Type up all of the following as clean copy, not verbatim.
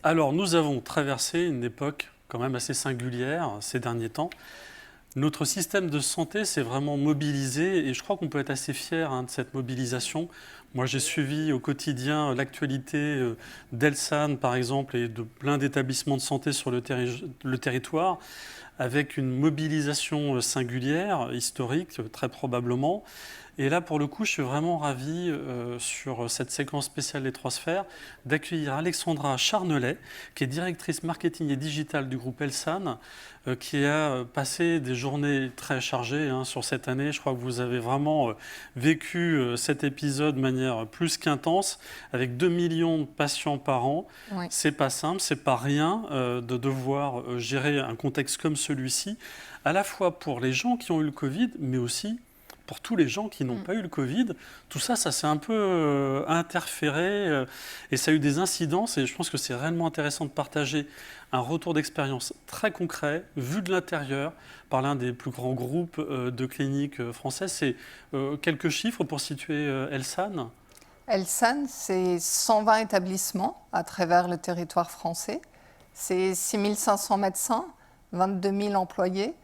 Alors, nous avons traversé une époque quand même assez singulière ces derniers temps. Notre système de santé s'est vraiment mobilisé et je crois qu'on peut être assez fier de cette mobilisation. Moi, j'ai suivi au quotidien l'actualité d'Elsan, par exemple, et de plein d'établissements de santé sur le territoire, avec une mobilisation singulière, historique, très probablement. Et là, pour le coup, je suis vraiment ravi, sur cette séquence spéciale Les Trois Sphères, d'accueillir Alexandra Charnelet, qui est directrice marketing et digitale du groupe Elsan, qui a passé des journées très chargées sur cette année. Je crois que vous avez vraiment vécu cet épisode de manière plus qu'intense, avec 2 millions de patients par an. Oui. C'est pas simple, c'est pas rien de devoir gérer un contexte comme celui-ci, à la fois pour les gens qui ont eu le Covid, mais aussi pour tous les gens qui n'ont pas eu le Covid. Tout ça, ça s'est un peu interféré et ça a eu des incidences. Et je pense que c'est réellement intéressant de partager un retour d'expérience très concret, vu de l'intérieur, par l'un des plus grands groupes de cliniques françaises. C'est quelques chiffres pour situer Elsan. Elsan, c'est 120 établissements à travers le territoire français. C'est 6500 médecins, 22 000 employés.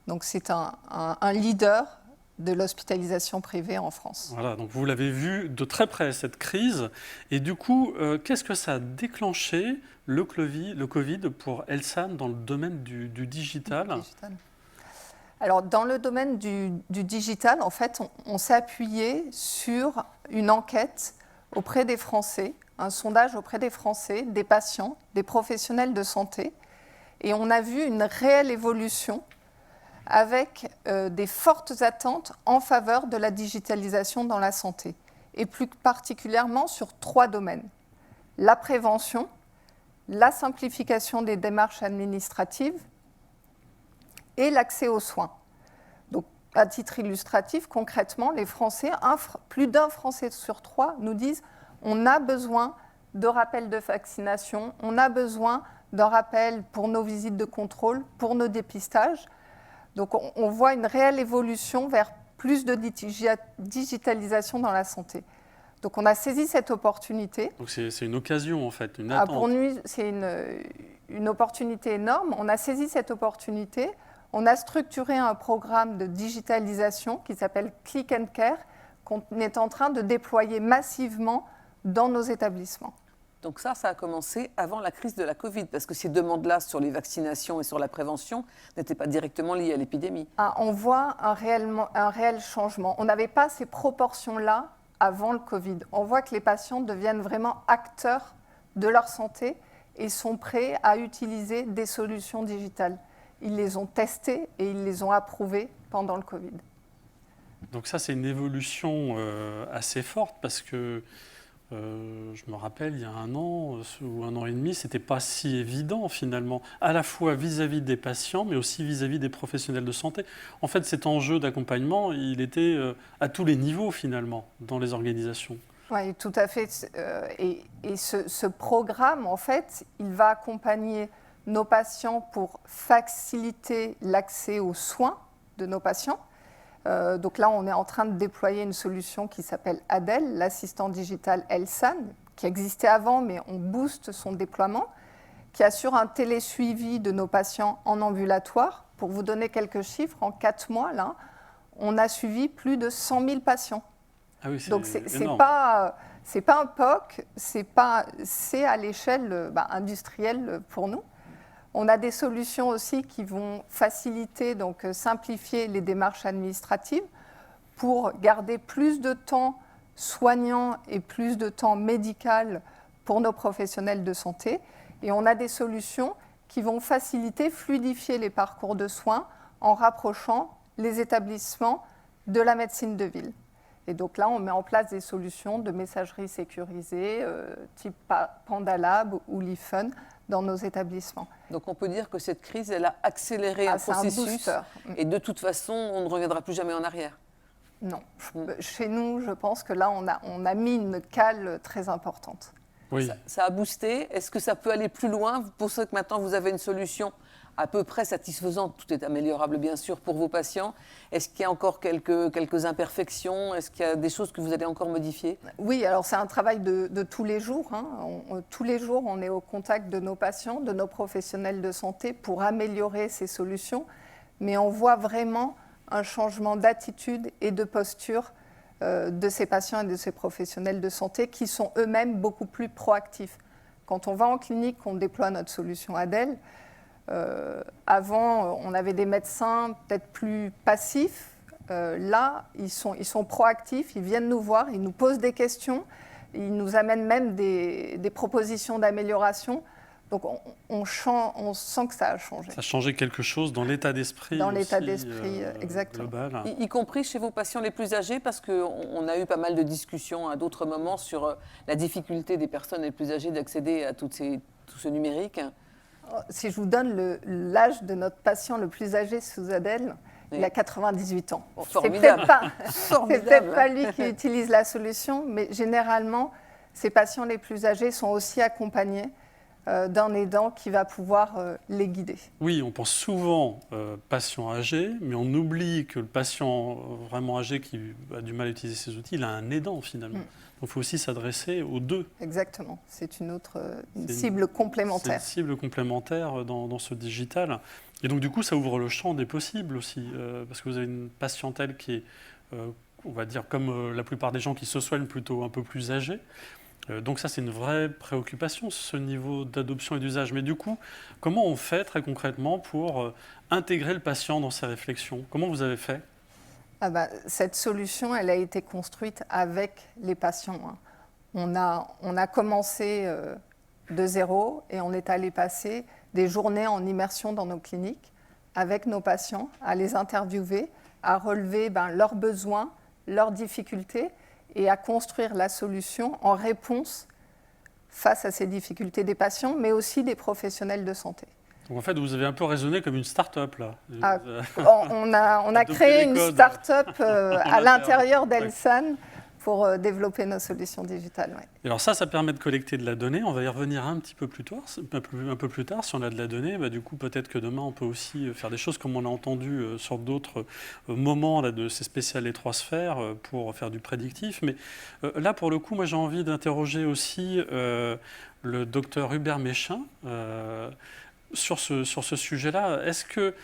Donc c'est un leader de l'hospitalisation privée en France. Voilà, donc vous l'avez vu de très près, cette crise. Et du coup, qu'est-ce que ça a déclenché, le Covid pour Elsan dans le domaine du digital ? Alors, dans le domaine du digital, en fait, on s'est appuyé sur une enquête auprès des Français, un sondage auprès des Français, des patients, des professionnels de santé. Et on a vu une réelle évolution avec des fortes attentes en faveur de la digitalisation dans la santé, et plus particulièrement sur 3 domaines. La prévention, la simplification des démarches administratives et l'accès aux soins. Donc, à titre illustratif, concrètement, les Français, plus d'un Français sur 3 nous disent on a besoin de rappels de vaccination, on a besoin d'un rappel pour nos visites de contrôle, pour nos dépistages. Donc on voit une réelle évolution vers plus de digitalisation dans la santé. Donc on a saisi cette opportunité. Donc c'est une occasion en fait, une Ah, attente. pour nous, c'est une opportunité énorme. On a saisi cette opportunité. On a structuré un programme de digitalisation qui s'appelle Click and Care, qu'on est en train de déployer massivement dans nos établissements. Donc ça a commencé avant la crise de la Covid, parce que ces demandes-là sur les vaccinations et sur la prévention n'étaient pas directement liées à l'épidémie. On voit un réel changement. On n'avait pas ces proportions-là avant le Covid. On voit que les patients deviennent vraiment acteurs de leur santé et sont prêts à utiliser des solutions digitales. Ils les ont testées et ils les ont approuvées pendant le Covid. Donc ça, c'est une évolution assez forte parce que je me rappelle, il y a 1 an ou 1 an et demi, ce n'était pas si évident finalement, à la fois vis-à-vis des patients, mais aussi vis-à-vis des professionnels de santé. En fait, cet enjeu d'accompagnement, il était à tous les niveaux finalement dans les organisations. Oui, tout à fait. Et ce programme, en fait, il va accompagner nos patients pour faciliter l'accès aux soins de nos patients. Donc là, on est en train de déployer une solution qui s'appelle Adèle, l'assistant digital Elsan, qui existait avant, mais on booste son déploiement, qui assure un télésuivi de nos patients en ambulatoire. Pour vous donner quelques chiffres, en 4 mois, là, on a suivi plus de 100 000 patients. Ah oui, donc c'est pas un POC, c'est à l'échelle industrielle pour nous. On a des solutions aussi qui vont faciliter, donc simplifier les démarches administratives pour garder plus de temps soignant et plus de temps médical pour nos professionnels de santé. Et on a des solutions qui vont faciliter, fluidifier les parcours de soins en rapprochant les établissements de la médecine de ville. Et donc là, on met en place des solutions de messagerie sécurisée, type Pandalab ou Lifun, dans nos établissements. Donc on peut dire que cette crise, elle a accéléré un processus. Et de toute façon, on ne reviendra plus jamais en arrière. Non. Chez nous, je pense que là, on a mis une cale très importante. Oui. Ça a boosté. Est-ce que ça peut aller plus loin? Vous pensez que maintenant, vous avez une solution à peu près satisfaisante. Tout est améliorable, bien sûr, pour vos patients. Est-ce qu'il y a encore quelques imperfections? Est-ce qu'il y a des choses que vous allez encore modifier? Oui, alors c'est un travail de tous les jours. Tous les jours, on est au contact de nos patients, de nos professionnels de santé pour améliorer ces solutions. Mais on voit vraiment un changement d'attitude et de posture de ces patients et de ces professionnels de santé qui sont eux-mêmes beaucoup plus proactifs. Quand on va en clinique, on déploie notre solution Adèle. Avant, on avait des médecins peut-être plus passifs. Là, ils sont proactifs, ils viennent nous voir, ils nous posent des questions, ils nous amènent même des propositions d'amélioration. Donc on sent que ça a changé. Ça a changé quelque chose dans l'état d'esprit. Dans l'état d'esprit, exactement. Global. Y compris chez vos patients les plus âgés, parce qu'on a eu pas mal de discussions à d'autres moments sur la difficulté des personnes les plus âgées d'accéder à tout ce numérique. Si je vous donne l'âge de notre patient le plus âgé sous Adèle, il a 98 ans. Bon, c'est peut-être pas lui qui utilise la solution, mais généralement, ces patients les plus âgés sont aussi accompagnés d'un aidant qui va pouvoir les guider. Oui, on pense souvent patient âgé, mais on oublie que le patient vraiment âgé qui a du mal à utiliser ces outils, il a un aidant finalement. Donc il faut aussi s'adresser aux deux. Exactement, c'est une cible complémentaire. C'est une cible complémentaire dans ce digital. Et donc du coup, ça ouvre le champ des possibles aussi, parce que vous avez une patientèle qui est, on va dire, comme la plupart des gens qui se soignent plutôt un peu plus âgés. Donc ça, c'est une vraie préoccupation, ce niveau d'adoption et d'usage. Mais du coup, comment on fait très concrètement pour intégrer le patient dans ses réflexions? Comment vous avez fait? Cette solution, elle a été construite avec les patients. On a commencé de zéro et on est allé passer des journées en immersion dans nos cliniques avec nos patients, à les interviewer, à relever leurs besoins, leurs difficultés, et à construire la solution en réponse face à ces difficultés des patients, mais aussi des professionnels de santé. Donc en fait, vous avez un peu raisonné comme une start-up là. On a créé une start-up à l'intérieur d'Elsan pour développer nos solutions digitales. Ouais. Et alors ça permet de collecter de la donnée. On va y revenir un petit peu plus tard. Un peu plus tard, si on a de la donnée, du coup peut-être que demain on peut aussi faire des choses comme on a entendu sur d'autres moments là, de ces spéciales les 3 sphères pour faire du prédictif. Mais là pour le coup, moi j'ai envie d'interroger aussi le docteur Hubert Méchain. Sur ce sujet-là, est-ce que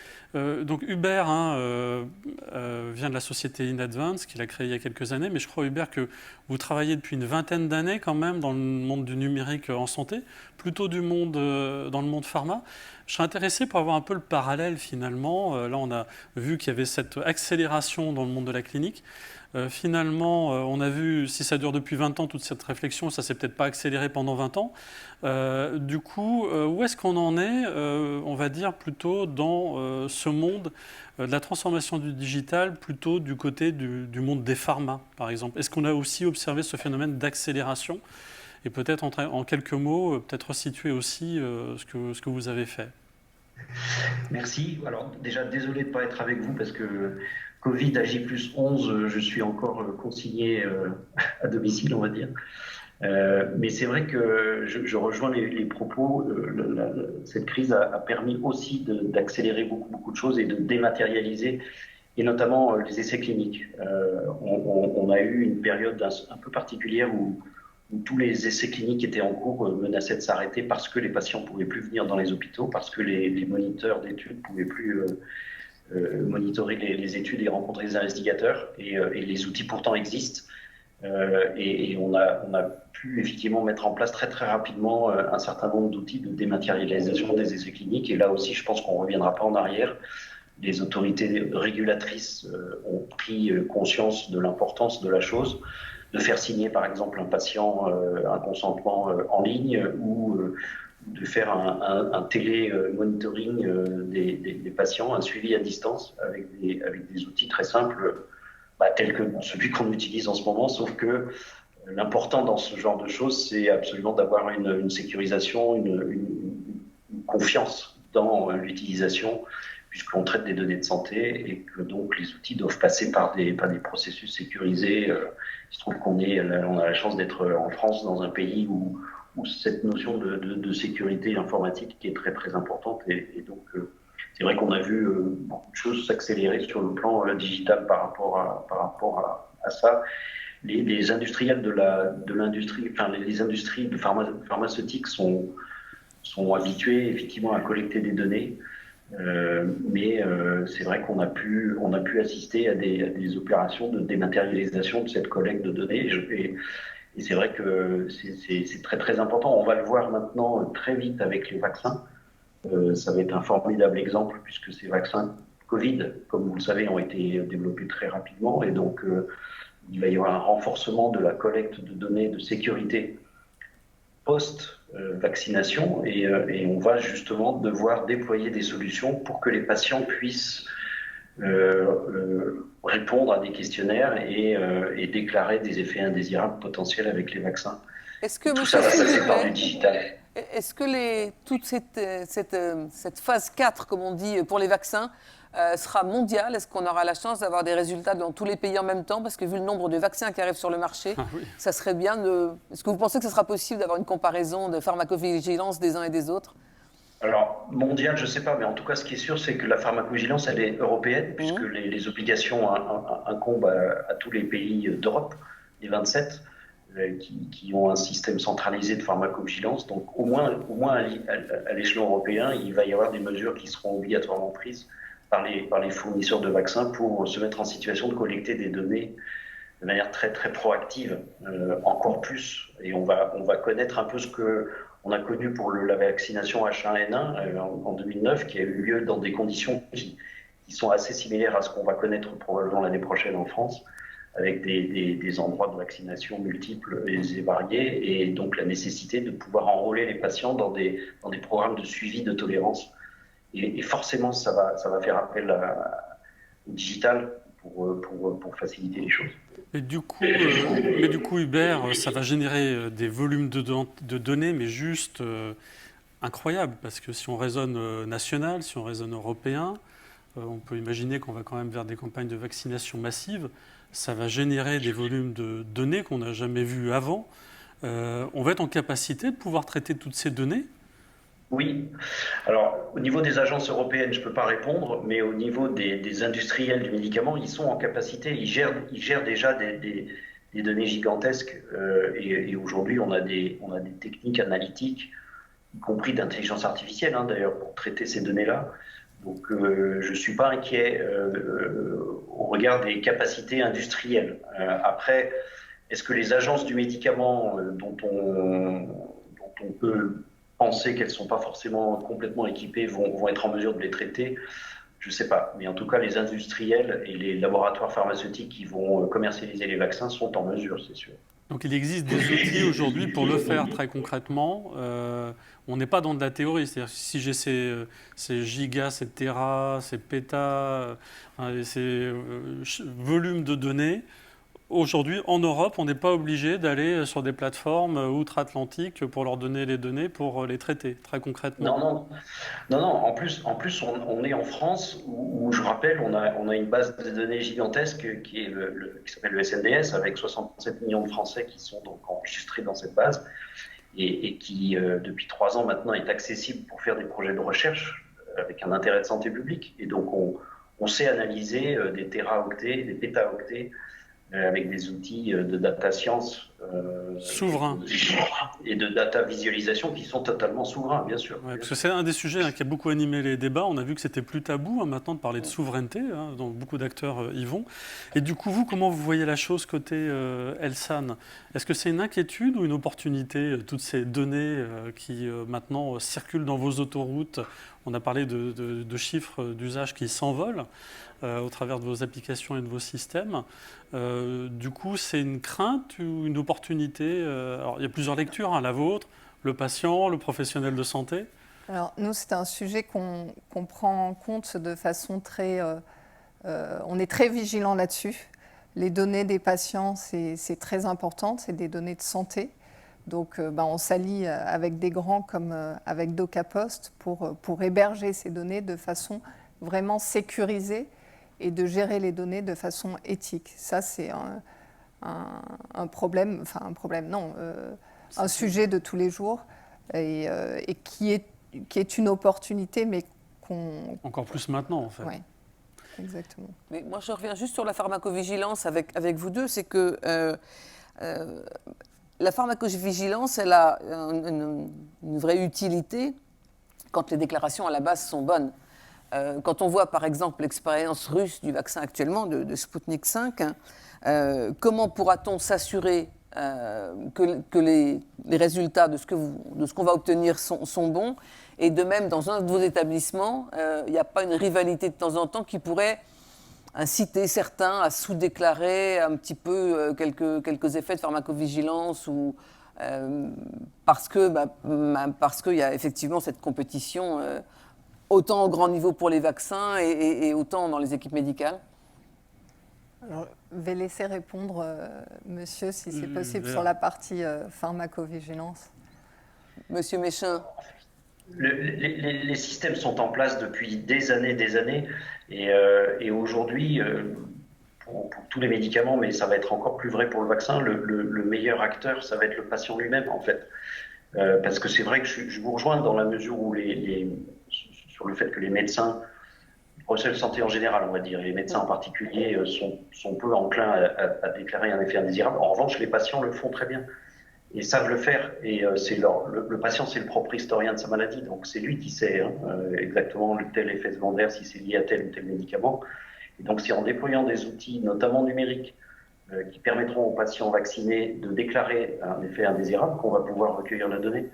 donc Hubert vient de la société InAdvance qu'il a créée il y a quelques années, mais je crois Hubert que vous travaillez depuis une vingtaine d'années quand même dans le monde du numérique en santé, plutôt dans le monde pharma. Je serais intéressé pour avoir un peu le parallèle finalement. Là, on a vu qu'il y avait cette accélération dans le monde de la clinique. Finalement, on a vu, si ça dure depuis 20 ans, toute cette réflexion, ça ne s'est peut-être pas accéléré pendant 20 ans. Du coup, où est-ce qu'on en est, on va dire, plutôt dans ce monde de la transformation du digital, plutôt du côté du monde des pharma, par exemple? Est-ce qu'on a aussi observé ce phénomène d'accélération? Et peut-être en quelques mots, peut-être resituer aussi ce que vous avez fait. Merci. Alors déjà, désolé de ne pas être avec vous parce que Covid à J+11, je suis encore consigné à domicile, on va dire. Mais c'est vrai que je rejoins les propos. Cette crise a permis aussi d'accélérer beaucoup de choses et de dématérialiser, et notamment les essais cliniques. On a eu une période un peu particulière où tous les essais cliniques étaient en cours, menaçaient de s'arrêter parce que les patients ne pouvaient plus venir dans les hôpitaux, parce que les moniteurs d'études ne pouvaient plus monitorer les études et rencontrer les investigateurs. Et les outils pourtant existent. Et on a pu effectivement mettre en place très rapidement un certain nombre d'outils de dématérialisation des essais cliniques. Et là aussi, je pense qu'on ne reviendra pas en arrière. Les autorités régulatrices ont pris conscience de l'importance de la chose, de faire signer par exemple un patient un consentement en ligne ou de faire un télé-monitoring des patients, un suivi à distance avec des outils très simples, tels que celui qu'on utilise en ce moment, sauf que l'important dans ce genre de choses, c'est absolument d'avoir une sécurisation, une confiance dans l'utilisation, puisqu'on traite des données de santé et que donc les outils doivent passer par des processus sécurisés. Il se trouve qu'on a la chance d'être en France, dans un pays où cette notion de sécurité informatique est très importante, et donc c'est vrai qu'on a vu beaucoup de choses s'accélérer sur le plan digital par rapport à ça. Les industriels de l'industrie, enfin les industries pharmaceutiques sont habitués effectivement à collecter des données, mais c'est vrai qu'on a pu assister à des opérations de dématérialisation de cette collecte de données. Et c'est vrai que c'est très très important. On va le voir maintenant très vite avec les vaccins. Ça va être un formidable exemple puisque ces vaccins Covid, comme vous le savez, ont été développés très rapidement et donc il va y avoir un renforcement de la collecte de données de sécurité post-vaccination et on va justement devoir déployer des solutions pour que les patients puissent répondre à des questionnaires et déclarer des effets indésirables potentiels avec les vaccins. Est-ce que, tout ça va passer par du digital. Est-ce que toute cette phase 4, comme on dit, pour les vaccins, sera mondiale? Est-ce qu'on aura la chance d'avoir des résultats dans tous les pays en même temps? Parce que vu le nombre de vaccins qui arrivent sur le marché, ça serait bien de... Est-ce que vous pensez que ce sera possible d'avoir une comparaison de pharmacovigilance des uns et des autres? Alors, mondial, je ne sais pas, mais en tout cas, ce qui est sûr, c'est que la pharmacovigilance, elle est européenne, puisque les obligations incombent à tous les pays d'Europe, les 27, qui ont un système centralisé de pharmacovigilance. Donc, au moins à l'échelon européen, il va y avoir des mesures qui seront obligatoirement prises par les fournisseurs de vaccins pour se mettre en situation de collecter des données de manière très, très proactive, encore plus. Et on va connaître un peu ce qu'on a connu pour la vaccination H1N1 en 2009, qui a eu lieu dans des conditions qui sont assez similaires à ce qu'on va connaître probablement l'année prochaine en France, avec des endroits de vaccination multiples et variés, et donc la nécessité de pouvoir enrôler les patients dans des programmes de suivi de tolérance. Et forcément, ça va faire appel au digital pour faciliter les choses. Mais du coup, Hubert, ça va générer des volumes de données, mais juste incroyables, parce que si on raisonne national, si on raisonne européen, on peut imaginer qu'on va quand même vers des campagnes de vaccination massive. Ça va générer des volumes de données qu'on n'a jamais vus avant. On va être en capacité de pouvoir traiter toutes ces données? Oui. Alors, au niveau des agences européennes, je ne peux pas répondre, mais au niveau des industriels du médicament, ils sont en capacité, ils gèrent déjà des données gigantesques. Et aujourd'hui, on a des techniques analytiques, y compris d'intelligence artificielle, d'ailleurs, pour traiter ces données-là. Donc, je ne suis pas inquiet au regard des capacités industrielles. Après, est-ce que les agences du médicament dont on peut penser qu'elles ne sont pas forcément complètement équipées vont être en mesure de les traiter? Je ne sais pas. Mais en tout cas, les industriels et les laboratoires pharmaceutiques qui vont commercialiser les vaccins sont en mesure, c'est sûr. Donc il existe des outils aujourd'hui pour le faire très concrètement. On n'est pas dans de la théorie. C'est-à-dire que si j'ai ces gigas, ces téras, ces pétas, ces volumes de données, aujourd'hui, en Europe, on n'est pas obligé d'aller sur des plateformes outre-Atlantique pour leur donner les données pour les traiter, très concrètement. Non. En plus, on est en France où je rappelle, on a une base de données gigantesque qui s'appelle le SNDS, avec 67 millions de Français qui sont donc enregistrés dans cette base et qui, depuis 3 ans maintenant, est accessible pour faire des projets de recherche avec un intérêt de santé publique. Et donc, on sait analyser des téraoctets, des pétaoctets, avec des outils de data science souverains et de data visualisation qui sont totalement souverains, bien sûr. Ouais, parce que c'est un des sujets qui a beaucoup animé les débats. On a vu que c'était plus tabou maintenant de parler de souveraineté, dont beaucoup d'acteurs y vont. Et du coup, vous, comment vous voyez la chose côté Elsan? Est-ce que c'est une inquiétude ou une opportunité, toutes ces données qui maintenant circulent dans vos autoroutes? On a parlé de chiffres d'usage qui s'envolent au travers de vos applications et de vos systèmes. Du coup, c'est une crainte ou une opportunité? Alors, il y a plusieurs lectures, la vôtre, le patient, le professionnel de santé. Alors, nous, c'est un sujet qu'on prend en compte de façon très... on est très vigilant là-dessus. Les données des patients, c'est très important, c'est des données de santé. Donc, on s'allie avec des grands comme avec DocaPost pour héberger ces données de façon vraiment sécurisée et de gérer les données de façon éthique. Ça, c'est un problème, un sujet de tous les jours et qui est une opportunité, mais Encore plus maintenant, en fait. Oui, exactement. Mais moi, je reviens juste sur la pharmacovigilance avec vous deux. C'est que la pharmacovigilance, elle a une vraie utilité quand les déclarations à la base sont bonnes. Quand on voit par exemple l'expérience russe du vaccin actuellement, de Sputnik 5, comment pourra-t-on s'assurer que les résultats de ce qu'on va obtenir sont bons? Et de même, dans un de vos établissements, il n'y a pas une rivalité de temps en temps qui pourrait inciter certains à sous-déclarer un petit peu quelques effets de pharmacovigilance ou parce qu'il y a effectivement cette compétition autant au grand niveau pour les vaccins et autant dans les équipes médicales. Alors, je vais laisser répondre monsieur, si c'est possible, sur la partie pharmacovigilance. Monsieur Méchain. Les systèmes sont en place depuis des années, et aujourd'hui, pour tous les médicaments, mais ça va être encore plus vrai pour le vaccin, le meilleur acteur, ça va être le patient lui-même, en fait. Parce que c'est vrai que je vous rejoins dans la mesure où sur le fait que les médecins, les professionnels de santé en général, on va dire, et les médecins en particulier, sont peu enclins à déclarer un effet indésirable. En revanche, les patients le font très bien et savent le faire. Et le patient, c'est le propre historien de sa maladie, donc c'est lui qui sait exactement tel effet secondaire, si c'est lié à tel ou tel médicament. Et donc c'est en déployant des outils, notamment numériques, qui permettront aux patients vaccinés de déclarer un effet indésirable qu'on va pouvoir recueillir la donnée.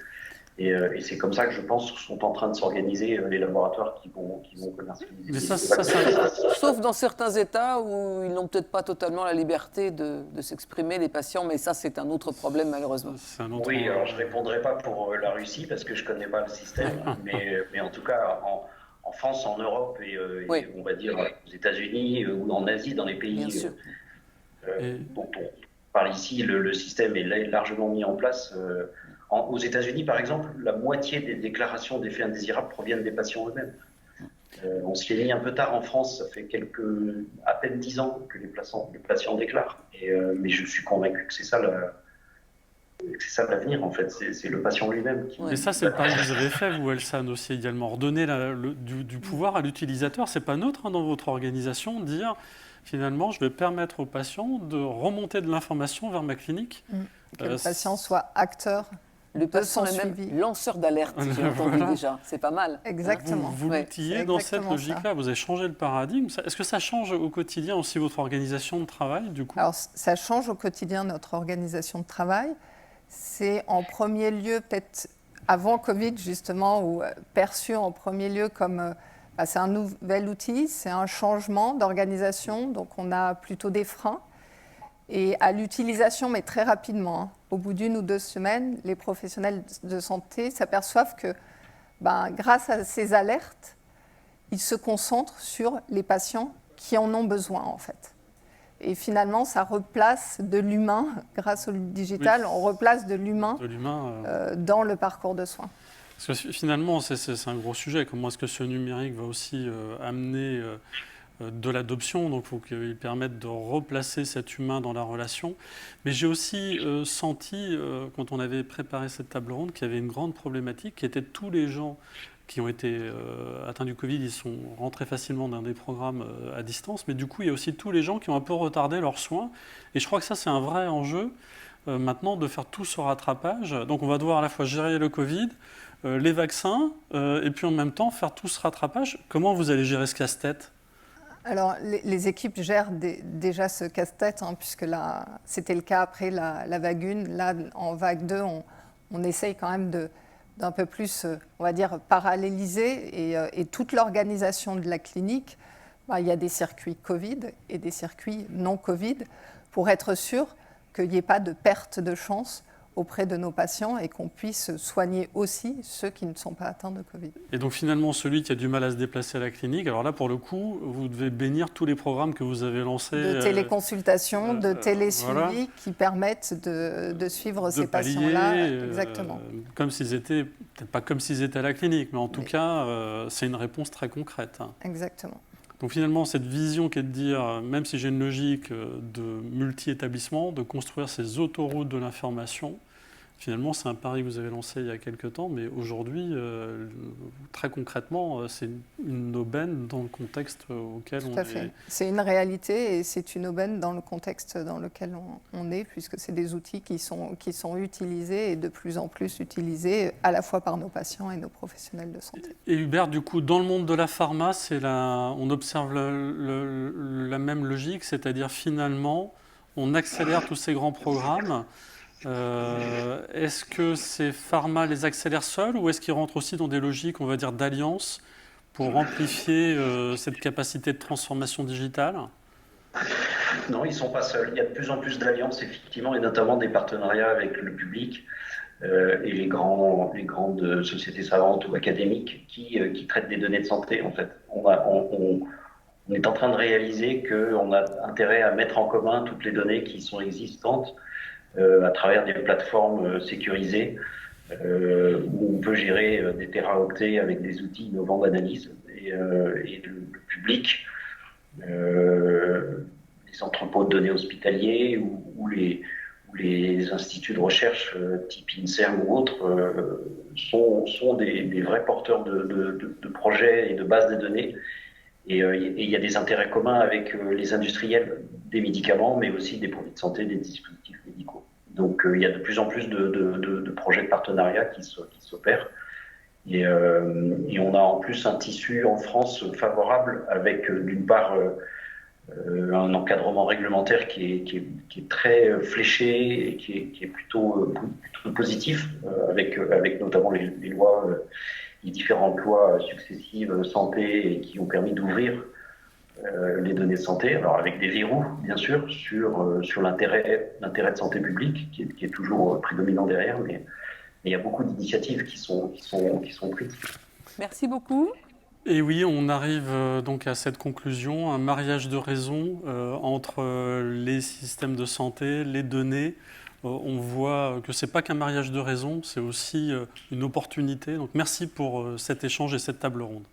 Et c'est comme ça que je pense sont en train de s'organiser les laboratoires qui vont commercialiser. Mais sauf dans certains États où ils n'ont peut-être pas totalement la liberté de s'exprimer, les patients, mais ça c'est un autre problème malheureusement. Oui, alors je ne répondrai pas pour la Russie parce que je ne connais pas le système, mais en tout cas en France, en Europe et on va dire aux États-Unis ou en Asie, dans les pays dont on parle ici, le système est largement mis en place. Aux États-Unis, par exemple, la moitié des déclarations d'effets indésirables proviennent des patients eux-mêmes. On s'y est mis un peu tard en France, ça fait à peine 10 ans que les patients déclarent. Mais je suis convaincu que c'est ça l'avenir, en fait. C'est le patient lui-même qui... Mais ça, c'est le pari que vous avez fait, vous, Elsan, aussi également. Redonner du pouvoir à l'utilisateur. C'est pas neutre dans votre organisation, dire, finalement, je vais permettre au patient de remonter de l'information vers ma clinique. Que le patient soit acteur. Le patient est même lanceur d'alerte, j'ai entendu déjà. C'est pas mal. Exactement. Vous l'outillez dans cette logique-là. Vous avez changé le paradigme. Est-ce que ça change au quotidien aussi votre organisation de travail, du coup? Alors, ça change au quotidien notre organisation de travail. C'est en premier lieu, peut-être avant Covid, justement, ou perçu en premier lieu comme... c'est un nouvel outil, c'est un changement d'organisation. Donc, on a plutôt des freins. Et à l'utilisation, mais très rapidement, au bout d'1 ou 2 semaines, les professionnels de santé s'aperçoivent que grâce à ces alertes, ils se concentrent sur les patients qui en ont besoin, en fait. Et finalement, ça replace de l'humain, grâce au digital, on replace de l'humain dans le parcours de soins. Parce que finalement, c'est un gros sujet. Comment est-ce que ce numérique va aussi amener... de l'adoption, donc il faut qu'il permette de replacer cet humain dans la relation. Mais j'ai aussi senti, quand on avait préparé cette table ronde, qu'il y avait une grande problématique, qui était tous les gens qui ont été atteints du Covid, ils sont rentrés facilement dans des programmes à distance, mais du coup, il y a aussi tous les gens qui ont un peu retardé leurs soins. Et je crois que ça, c'est un vrai enjeu, maintenant, de faire tout ce rattrapage. Donc on va devoir à la fois gérer le Covid, les vaccins, et puis en même temps, faire tout ce rattrapage. Comment vous allez gérer ce casse-tête ? Alors, les équipes gèrent déjà ce casse-tête, puisque là, c'était le cas après la vague 1. Là, en vague 2, on essaye quand même d'un peu plus, on va dire, paralléliser. Et toute l'organisation de la clinique, il y a des circuits Covid et des circuits non Covid, pour être sûr qu'il n'y ait pas de perte de chance auprès de nos patients et qu'on puisse soigner aussi ceux qui ne sont pas atteints de Covid. Et donc finalement, celui qui a du mal à se déplacer à la clinique, alors là, pour le coup, vous devez bénir tous les programmes que vous avez lancés. De téléconsultation, de télésuivi qui permettent de suivre ces patients-là. Exactement. Comme s'ils étaient, peut-être pas comme s'ils étaient à la clinique, mais en tout cas, c'est une réponse très concrète. Exactement. Donc finalement, cette vision qui est de dire, même si j'ai une logique de multi-établissement, de construire ces autoroutes de l'information, Finalement, c'est un pari que vous avez lancé il y a quelques temps, mais aujourd'hui, très concrètement, c'est une aubaine dans le contexte auquel Tout on à est. fait. C'est une réalité et c'est une aubaine dans le contexte dans lequel on est, puisque c'est des outils qui sont utilisés et de plus en plus utilisés à la fois par nos patients et nos professionnels de santé. Et Hubert, du coup, dans le monde de la pharma, on observe la même logique, c'est-à-dire finalement, on accélère tous ces grands programmes. Est-ce que ces pharma les accélèrent seuls ou est-ce qu'ils rentrent aussi dans des logiques, on va dire, d'alliance pour amplifier cette capacité de transformation digitale? Non, ils ne sont pas seuls. Il y a de plus en plus d'alliances, effectivement, et notamment des partenariats avec le public et les grandes sociétés savantes ou académiques qui traitent des données de santé, en fait. On est en train de réaliser qu'on a intérêt à mettre en commun toutes les données qui sont existantes à travers des plateformes sécurisées où on peut gérer des téraoctets avec des outils innovants d'analyse et le public, les entrepôts de données hospitaliers ou les instituts de recherche type INSERM ou autres sont des vrais porteurs de projets et de bases de données. Et il y a des intérêts communs avec les industriels des médicaments, mais aussi des produits de santé, des dispositifs médicaux. Donc il y a de plus en plus de projets de partenariat qui s'opèrent. Et on a en plus un tissu en France favorable avec d'une part un encadrement réglementaire qui est très fléché et qui est plutôt positif, avec notamment les lois, les différentes lois successives santé et qui ont permis d'ouvrir les données de santé, alors avec des verrous bien sûr sur l'intérêt de santé publique qui est toujours prédominant derrière, mais il y a beaucoup d'initiatives qui sont prises. Merci beaucoup. Et oui, on arrive donc à cette conclusion, un mariage de raison entre les systèmes de santé, les données. On voit que ce n'est pas qu'un mariage de raison, c'est aussi une opportunité. Donc merci pour cet échange et cette table ronde.